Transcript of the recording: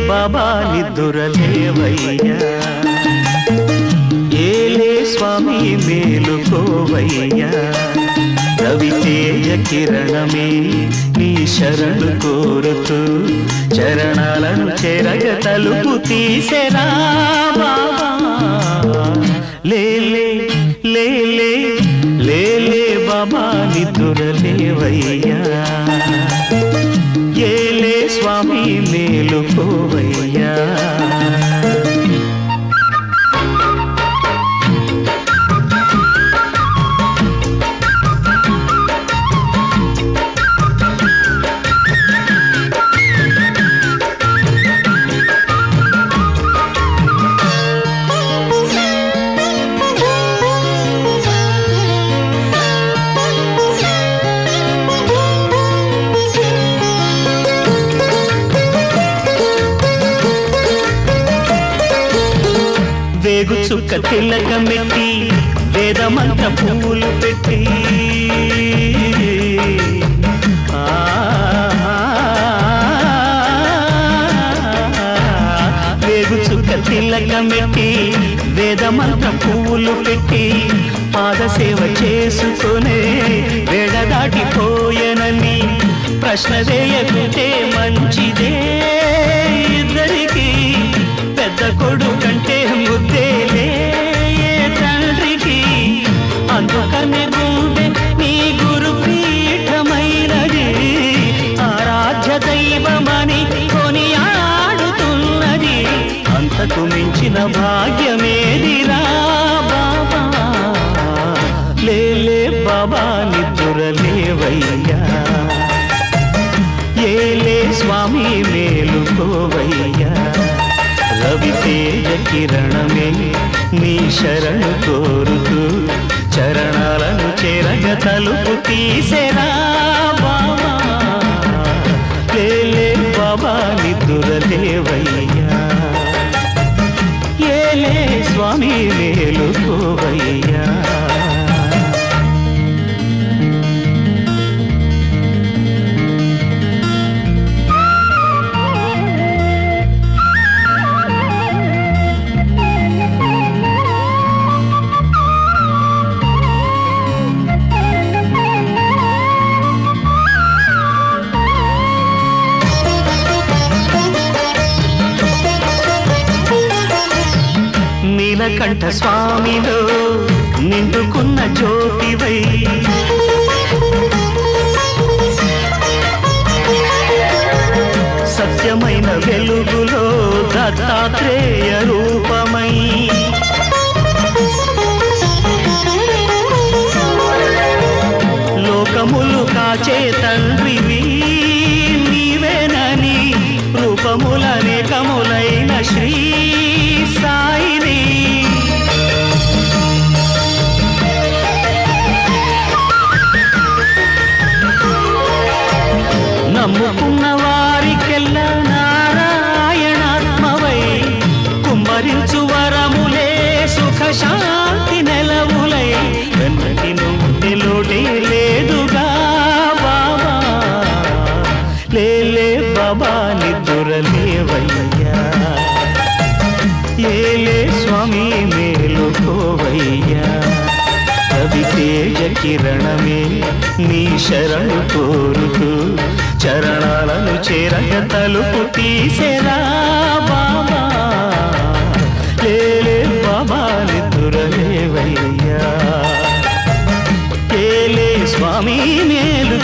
బాబా నిద్దురలేవయ్యా, ఏలే స్వామి మేలుకోవయ్యా. రవితేజ కిరణమే నీ శరణు కోరుతూ చరణాలను చెరగ తలుపు తీసెరా బాబా. లేలే లేలే లేలే బాబా నిద్దురలేవయ్యా, ఏలే స్వామి మేలుకోవయ్యా. వేగు చుక్క తిలకమెట్టి వేదమంత్ర పూలు పెట్టి వేగు చుక్క తిలకమెట్టి వేదమంత్ర పూలు పెట్టి పాదసేవ చేసుకునే వేడ దాటిపోయనని ప్రశ్న వేయకుంటే మంచిదే. ఇద్దరికి పెద్ద కొడుకంటే ముద్దేలే తండ్రికి, అందుకనే గుండె నీ గురు పీఠమైనది, ఆరాధ్య దైవమని కొనియాడుతున్నది. అంతకు మించిన భాగ్యమేదిరా బాబా. లేలే బాబా నిద్దురలేవయ్యా, ఏలే స్వామి మేలుకోవయ్యా. రవితేజ కిరణమే నీ శరణు కోరుతూ చరణాలను చెరగ తలుపు తీసెరా బాబా. లేలే బాబా నిద్దురలేవయ్యా, ఏలే స్వామి మేలుకోవయ్యా. నీలకంఠ స్వామిలో నిండుకున్న జ్యోతివై, సత్యమైన వెలుగులో దత్తాత్రేయ రూపమై, లోకములు కాచే తండ్రివి నీవేనని రూపములనేకములైన శ్రీ సాయిని. నమ్ముకున్న వారికెల్లా నారాయణాత్మవై కుమ్మరించు వరములే సుఖ శాంతి నెలవులై, వెన్నటి నుండి లోటే లేదుగా బాబా. లేలే బాబా నిద్దురలేవయ్యా, ఏలే స్వామి మేలుకోవయ్యా. రవితేజ కిరణమే నీ శరణు కోరుతూ చరణాలను చేరగ తలుపు తీసెరా బాబా. లేలే బాబా నిద్దురలేవయ్యా, ఏలే స్వామి మేలు